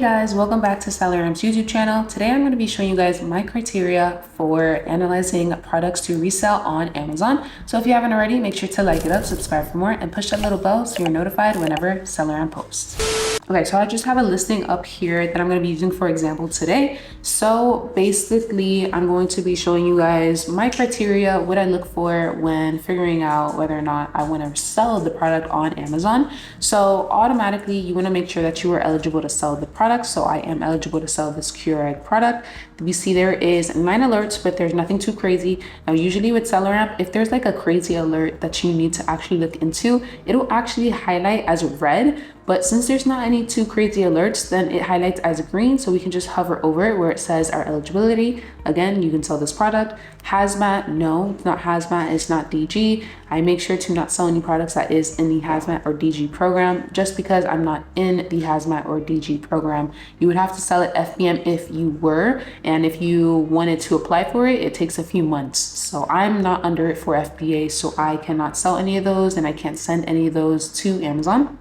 Guys, welcome back to SellerAmp's YouTube channel. Today I'm going to be showing you guys my criteria for analyzing products to resell on Amazon. So if you haven't already, make sure to like it up, subscribe for more, and push that little bell so you're notified whenever SellerAmp posts. Okay, so I just have a listing up here that I'm going to be using for example today. So basically, I'm going to be showing you guys my criteria, what I look for when figuring out whether or not I want to sell the product on Amazon. So automatically, you want to make sure that you are eligible to sell the product. So I am eligible to sell this Keurig product. You see there is 9 alerts, but there's nothing too crazy. Now, usually with SellerAmp, if there's like a crazy alert that you need to actually look into, it'll actually highlight as red. But since there's not any too crazy alerts, then it highlights as green. So we can just hover over it where it says our eligibility. Again, you can sell this product. Hazmat, no, it's not hazmat, it's not DG. I make sure to not sell any products that is in the hazmat or DG program, just because I'm not in the hazmat or DG program. You would have to sell it FBM if you were, and if you wanted to apply for it, it takes a few months. So I'm not under it for FBA, so I cannot sell any of those and I can't send any of those to Amazon.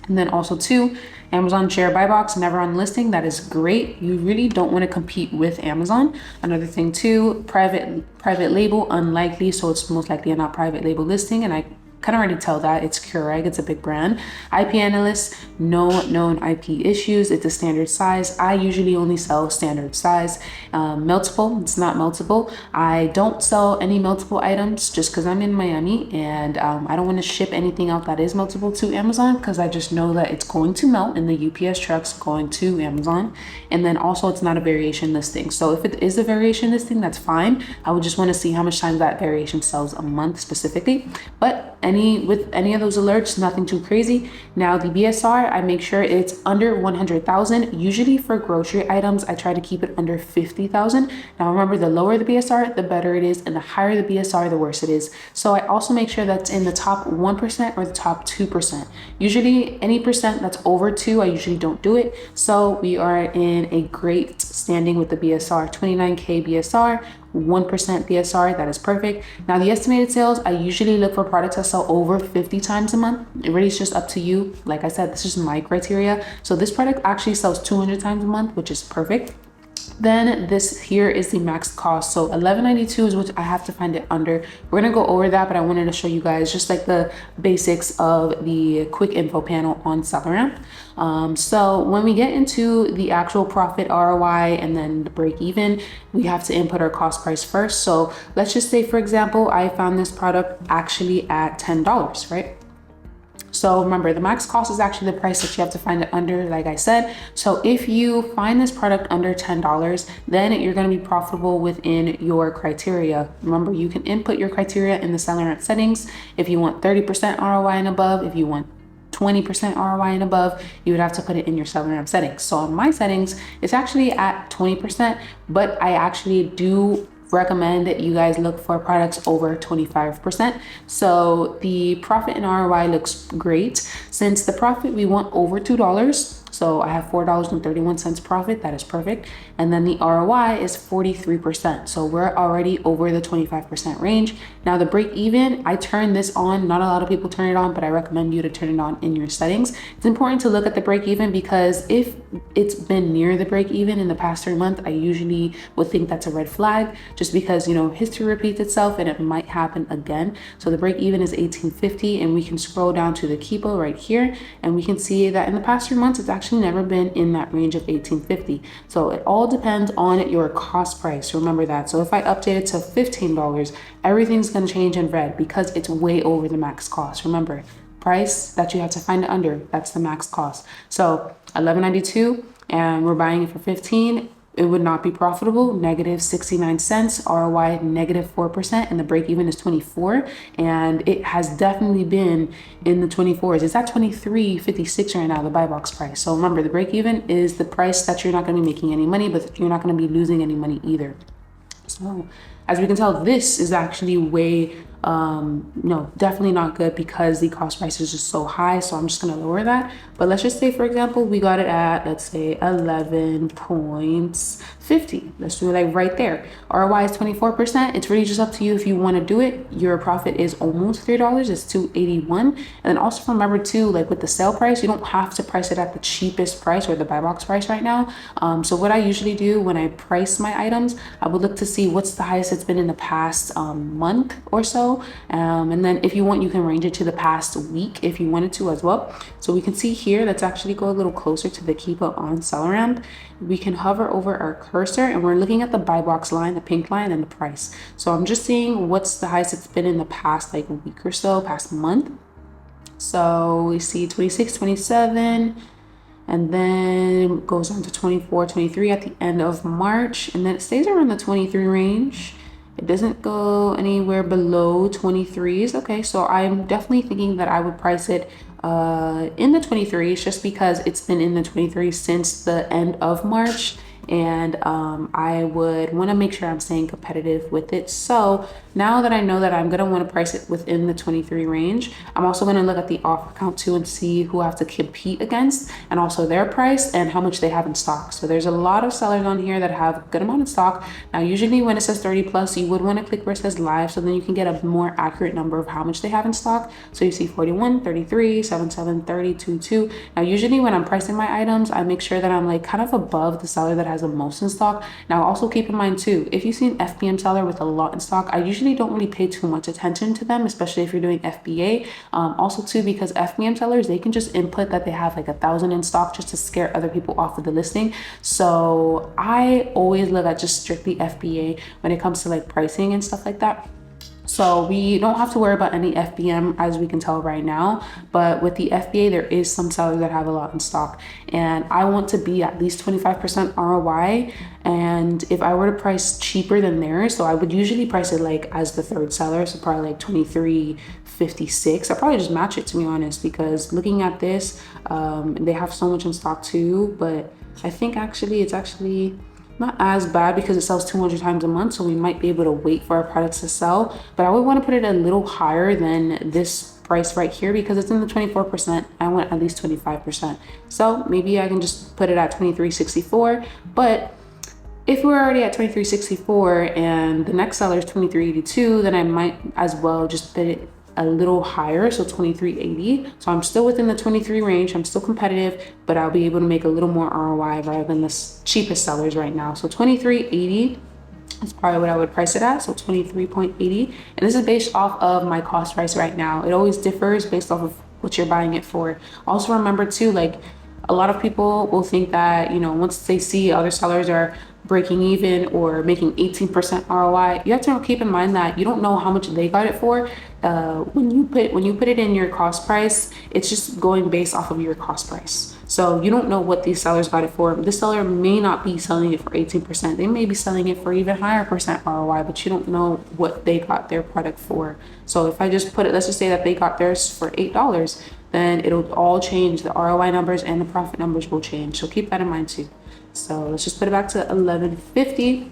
And then also too, Amazon share buy box, never on listing. That is great. You really don't want to compete with Amazon. Another thing too, private label, unlikely. So it's most likely a not private label listing. And I can already tell that it's Keurig, it's a big brand. IP analyst, no known IP issues. It's a standard size. I usually only sell standard size. Meltable, it's not meltable. I don't sell any meltable items just because I'm in Miami and I don't want to ship anything out that is meltable to Amazon because I just know that it's going to melt in the UPS trucks going to Amazon. And then also it's not a variation listing. So if it is a variation listing, that's fine. I would just want to see how much time that variation sells a month specifically. But with any of those alerts, nothing too crazy. Now the BSR, I make sure it's under 100,000. Usually for grocery items, I try to keep it under 50,000. Now remember, the lower the BSR, the better it is, and the higher the BSR, the worse it is. So I also make sure that's in the top 1% or the top 2%. Usually any percent that's over 2, I usually don't do it. So we are in a great standing with the BSR, 29K BSR, 1% BSR, that is perfect. Now the estimated sales, I usually look for products that sell over 50 times a month. It really is just up to you. Like I said, this is my criteria. So this product actually sells 200 times a month, which is perfect. Then this here is the max cost. So $11.92 is what I have to find it under. We're gonna go over that, but I wanted to show you guys just like the basics of the quick info panel on SellerAmp. So when we get into the actual profit ROI and then the break even, we have to input our cost price first. So let's just say, for example, I found this product actually at $10, right? So remember, the max cost is actually the price that you have to find it under, like I said. So if you find this product under $10, then you're going to be profitable within your criteria. Remember, you can input your criteria in the SellerAmp settings. If you want 30% ROI and above, if you want 20% ROI and above, you would have to put it in your SellerAmp settings. So on my settings, it's actually at 20%, but I actually do recommend that you guys look for products over 25%. So the profit and ROI looks great. Since the profit we want over $2, so I have $4.31 profit, that is perfect. And then the ROI is 43%. So we're already over the 25% range. Now the break even, I turn this on. Not a lot of people turn it on, but I recommend you to turn it on in your settings. It's important to look at the break even because if it's been near the break even in the past 3 months, I usually would think that's a red flag just because, you know, history repeats itself and it might happen again. So the break even is 1850 and we can scroll down to the keeper right here and we can see that in the past 3 months, it's actually never been in that range of 1850. So it all depends on your cost price. Remember that. So if I update it to $15, everything's going to change in red because it's way over the max cost. Remember, price that you have to find it under, that's the max cost. So $11.92 and we're buying it for 15. It would not be profitable, negative 69 cents, ROI negative 4%, and the break even is 24. And it has definitely been in the 24s. It's at 23.56 right now, the buy box price. So remember, the break even is the price that you're not going to be making any money, but you're not going to be losing any money either. So as we can tell, this is actually way no, definitely not good because the cost price is just so high. So I'm just going to lower that. But let's just say, for example, we got it at, let's say 11.50. Let's do it like right there. ROI is 24%. It's really just up to you if you want to do it. Your profit is almost $3. It's $2.81. And then also remember too, like with the sale price, you don't have to price it at the cheapest price or the buy box price right now. So what I usually do when I price my items, I would look to see what's the highest it's been in the past month or so. And then if you want, you can range it to the past week if you wanted to as well. So we can see here, let's actually go a little closer to the keep up on SellerAmp. We can hover over our cursor and we're looking at the buy box line, the pink line, and the price. So I'm just seeing what's the highest it's been in the past like week or so, past month. So we see 26, 27, and then it goes on to 24, 23 at the end of March, and then it stays around the 23 range. It doesn't go anywhere below 23s. Okay, so I'm definitely thinking that I would price it in the 23s just because it's been in the 23s since the end of March. And I would want to make sure I'm staying competitive with it. So now that I know that I'm going to want to price it within the 23 range, I'm also going to look at the offer count too and see who I have to compete against and also their price and how much they have in stock. So there's a lot of sellers on here that have a good amount of stock. Now, usually when it says 30 plus, you would want to click where it says live so then you can get a more accurate number of how much they have in stock. So you see 41, 33, 77, 30, 22. Now, usually when I'm pricing my items, I make sure that I'm like kind of above the seller that has the most in stock. Now also keep in mind too, if you see an FBM seller with a lot in stock, I usually don't really pay too much attention to them, especially if you're doing FBA. Also too, because FBM sellers, they can just input that they have like 1,000 in stock just to scare other people off of the listing. So I always look at just strictly FBA when it comes to like pricing and stuff like that. So we don't have to worry about any FBM as we can tell right now, but with the FBA, there is some sellers that have a lot in stock and I want to be at least 25% ROI. And if I were to price cheaper than theirs, so I would usually price it like as the third seller, so probably like 23.56. I'll probably just match it to be honest, because looking at this, they have so much in stock too, but I think actually it's actually not as bad because it sells 200 times a month, so we might be able to wait for our products to sell. But I would want to put it a little higher than this price right here because it's in the 24%. I want at least 25%. So maybe I can just put it at 23.64. But if we're already at 23.64 and the next seller is 23.82, then I might as well just put it a little higher, so 23.80. So I'm still within the 23 range. I'm still competitive, but I'll be able to make a little more ROI rather than the cheapest sellers right now. So 23.80 is probably what I would price it at. So 23.80, and this is based off of my cost price right now. It always differs based off of what you're buying it for. Also remember too, like a lot of people will think that, you know, once they see other sellers are breaking even or making 18% ROI, you have to keep in mind that you don't know how much they got it for. When you put it in your cost price, it's just going based off of your cost price. So you don't know what these sellers got it for. This seller may not be selling it for 18%. They may be selling it for even higher percent ROI, but you don't know what they got their product for. So if I just put it, let's just say that they got theirs for $8, then it'll all change. The ROI numbers and the profit numbers will change. So keep that in mind too. So let's just put it back to 11.50.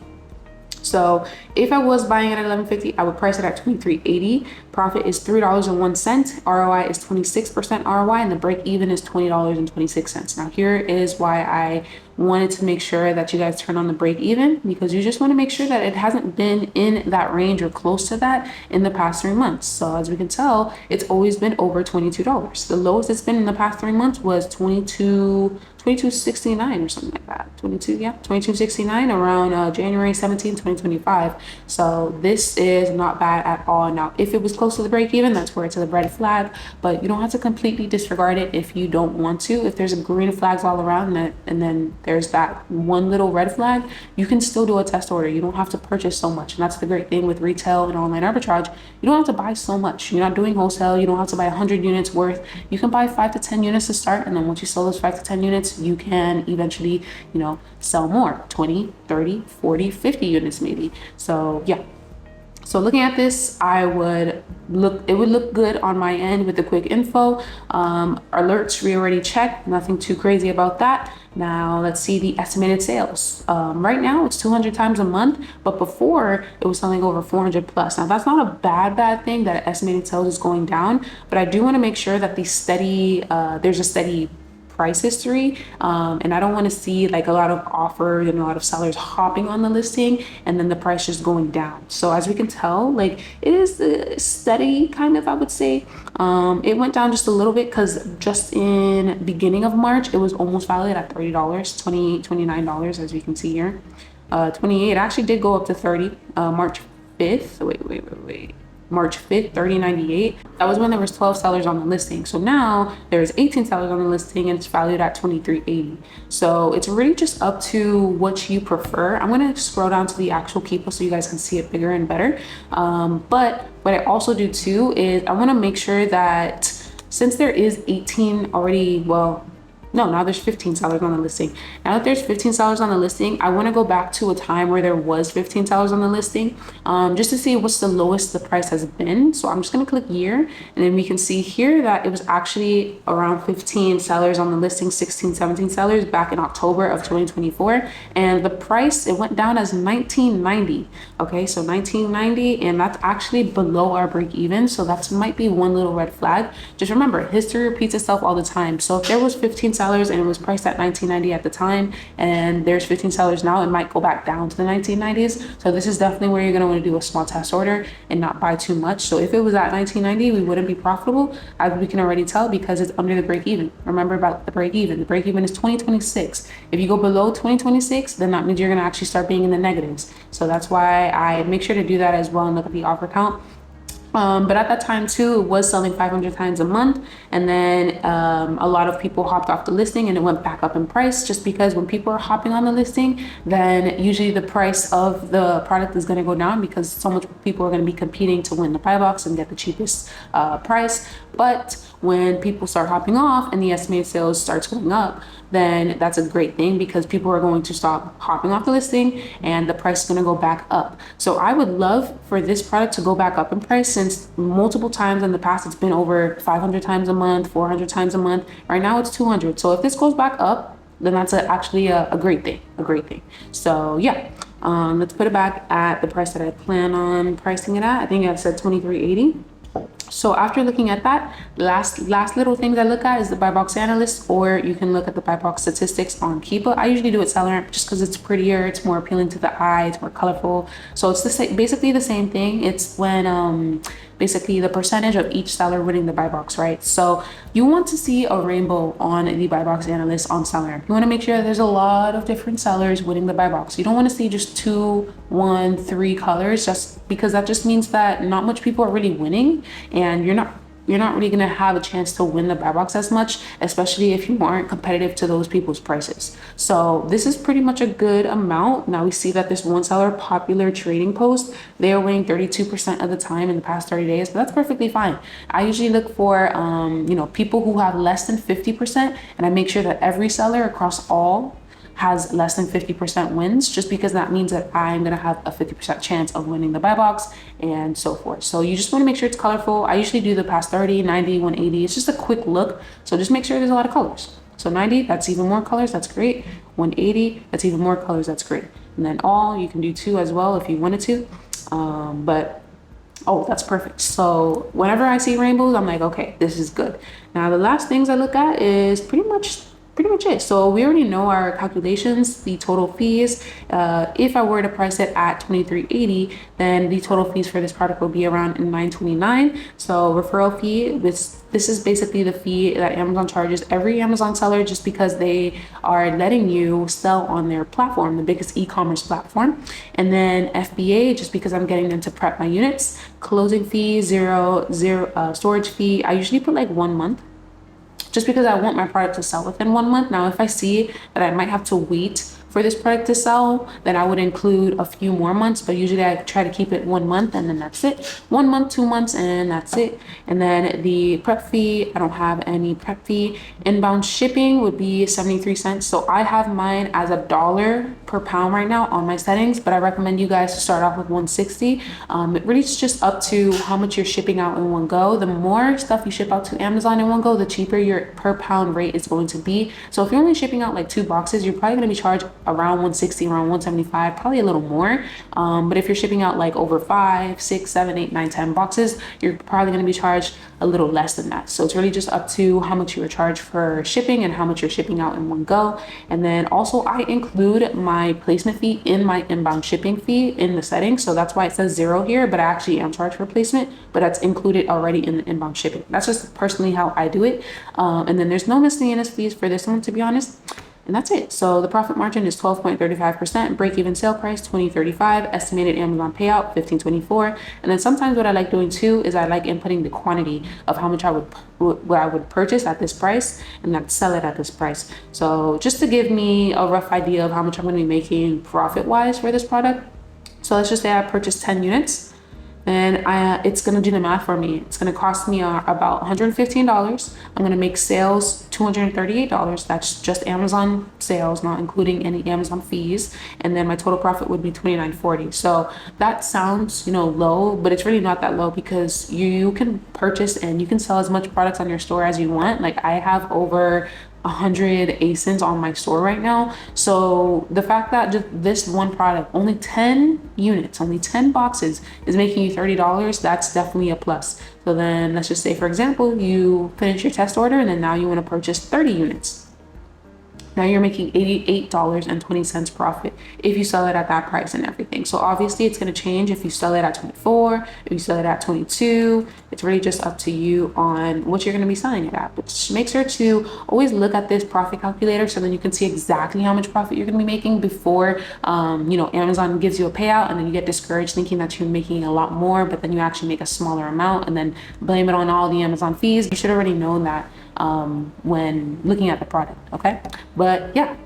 So if I was buying it at 11.50, I would price it at 23.80. Profit is $3.01. ROI is 26% ROI, and the break even is $20.26. Now here is why I wanted to make sure that you guys turn on the break even, because you just want to make sure that it hasn't been in that range or close to that in the past 3 months. So as we can tell, it's always been over $22. The lowest it's been in the past 3 months was 22.69 or something like that. 22.69 around January 17, 2025. So this is not bad at all. Now, if it was close to the break even, that's where it's a red flag, but you don't have to completely disregard it if you don't want to. If there's a green flags all around it, and then there's that one little red flag, you can still do a test order. You don't have to purchase so much. And that's the great thing with retail and online arbitrage. You don't have to buy so much. You're not doing wholesale. You don't have to buy 100 units worth. You can buy 5 to 10 units to start. And then once you sell those 5 to 10 units, you can eventually, you know, sell more, 20, 30, 40, 50 units maybe. So yeah. So looking at this, it would look good on my end with the quick info. Alerts we already checked, nothing too crazy about that. Now let's see the estimated sales. Right now it's 200 times a month, but before it was selling over 400 plus. Now that's not a bad thing that estimated sales is going down, but I do want to make sure that there's a steady price history, and I don't want to see like a lot of offers and a lot of sellers hopping on the listing and then the price just going down. So as we can tell, like it is steady kind of, I would say. It went down just a little bit because just in beginning of March it was almost valued at $30, $29 as we can see here. 28 actually did go up to 30 March 5th. Wait. March 5th, 30.98. That was when there was 12 sellers on the listing. So now there's 18 sellers on the listing and it's valued at $23.80. So it's really just up to what you prefer. I'm gonna scroll down to the actual keeper so you guys can see it bigger and better. But what I also do too is I wanna make sure that since there is 18 already, well, no, now there's 15 sellers on the listing. Now that there's 15 sellers on the listing, I want to go back to a time where there was 15 sellers on the listing, just to see what's the lowest the price has been. So I'm just going to click year, and then we can see here that it was actually around 15 sellers on the listing, 16, 17 sellers back in October of 2024. And the price, it went down as $19.90. Okay, so $19.90, and that's actually below our break even. So that might be one little red flag. Just remember, history repeats itself all the time. So if there was 15 sellers and it was priced at $19.90 at the time, and there's 15 sellers now, it might go back down to the 1990s. So this is definitely where you're going to want to do a small test order and not buy too much. So if it was at $19.90, we wouldn't be profitable, as we can already tell, because it's under the break even. Remember about the break even. The break even is 2026. If you go below 2026, then that means you're going to actually start being in the negatives. So that's why I make sure to do that as well and look at the offer count. But at that time too, it was selling 500 times a month, and then a lot of people hopped off the listing and it went back up in price, just because when people are hopping on the listing, then usually the price of the product is going to go down because so much people are going to be competing to win the buy box and get the cheapest price. But when people start hopping off and the estimated sales starts going up, then that's a great thing, because people are going to stop hopping off the listing and the price is going to go back up. So I would love for this product to go back up in price, since multiple times in the past it's been over 500 times a month, 400 times a month. Right now it's 200. So if this goes back up, then that's actually a great thing. So yeah, let's put it back at the price that I plan on pricing it at. I think I said $23.80. So after looking at that, last little thing that I look at is the buy box analyst, or you can look at the buy box statistics on Keepa. I usually do it SellerAmp just because it's prettier, it's more appealing to the eye, it's more colorful. So it's basically the same thing. It's when basically the percentage of each seller winning the buy box, right? So you want to see a rainbow on the buy box analyst on SellerAmp. You want to make sure there's a lot of different sellers winning the buy box. You don't want to see just 2, 1, 3 colors, just because that just means that not much people are really winning, and you're not really going to have a chance to win the buy box as much, especially if you aren't competitive to those people's prices. So this is pretty much a good amount. Now we see that this one seller popular trading post, they're winning 32% of the time in the past 30 days, but that's perfectly fine. I usually look for people who have less than 50%, and I make sure that every seller across all has less than 50% wins, just because that means that I'm gonna have a 50% chance of winning the buy box and so forth. So you just wanna make sure it's colorful. I usually do the past 30, 90, 180. It's just a quick look. So just make sure there's a lot of colors. So 90, that's even more colors, that's great. 180, that's even more colors, that's great. And then all, you can do 2 as well if you wanted to. Oh, that's perfect. So whenever I see rainbows, I'm like, okay, this is good. Now the last things I look at is pretty much it. So we already know our calculations, the total fees. If I were to price it at $23.80, then the total fees for this product will be around $9.29. So referral fee, this is basically the fee that Amazon charges every Amazon seller, just because they are letting you sell on their platform, the biggest e-commerce platform. And then FBA, just because I'm getting them to prep my units. Closing fee, zero, storage fee. I usually put like 1 month, just because I want my product to sell within 1 month. Now, if I see that I might have to wait for this product to sell, then I would include a few more months, but usually I try to keep it 1 month and then that's it. 1 month, 2 months, and that's it. And then the prep fee, I don't have any prep fee. Inbound shipping would be 73 cents. So I have mine as $1 per pound right now on my settings, but I recommend you guys to start off with 160. It really is just up to how much you're shipping out in one go. The more stuff you ship out to Amazon in one go, the cheaper your per pound rate is going to be. So if you're only shipping out like 2 boxes, you're probably going to be charged around 160, around 175, probably a little more. But if you're shipping out like over 5, 6, 7, 8, 9, 10 boxes, you're probably going to be charged a little less than that. So it's really just up to how much you were charged for shipping and how much you're shipping out in one go. And then also I include my placement fee in my inbound shipping fee in the settings. So that's why it says 0 here, but I actually am charged for placement, but that's included already in the inbound shipping. That's just personally how I do it. And then there's no miscellaneous fees for this one, to be honest. And that's it. So the profit margin is 12.35%, break-even sale price $20.35, estimated Amazon payout $15.24. And then sometimes what I like doing too is I like inputting the quantity of how much I would purchase at this price and then sell it at this price. So just to give me a rough idea of how much I'm going to be making profit-wise for this product. So let's just say I purchased 10 units. And it's going to do the math for me. It's going to cost me about $115. I'm going to make sales $238. That's just Amazon sales, not including any Amazon fees. And then my total profit would be $29.40. So that sounds, low, but it's really not that low because you can purchase and you can sell as much products on your store as you want. Like I have over 100 ASINs on my store right now. So the fact that just this one product, only 10 units, only 10 boxes is making you $30, that's definitely a plus. So then let's just say, for example, you finish your test order and then now you want to purchase 30 units. Now you're making $88.20 profit if you sell it at that price and everything. So obviously it's going to change if you sell it at 24, if you sell it at 22. It's really just up to you on what you're going to be selling it at. But just make sure to always look at this profit calculator so then you can see exactly how much profit you're going to be making before, Amazon gives you a payout and then you get discouraged thinking that you're making a lot more, but then you actually make a smaller amount and then blame it on all the Amazon fees. You should already know that when looking at the product. Okay, but yeah,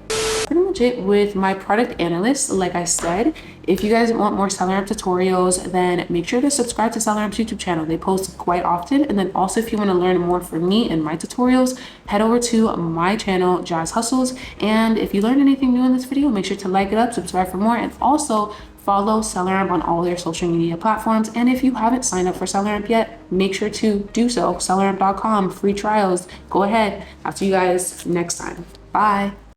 pretty much it with my product analyst. Like I said, if you guys want more SellerAmp tutorials, then make sure to subscribe to SellerAmp's YouTube channel. They post quite often. And then also if you want to learn more from me and my tutorials, head over to my channel, Jazz Hustles. And if you learned anything new in this video, make sure to like it up, subscribe for more, and also follow SellerAmp on all their social media platforms. And if you haven't signed up for SellerAmp yet, make sure to do so. SellerAmp.com, free trials. Go ahead. I'll see you guys next time. Bye.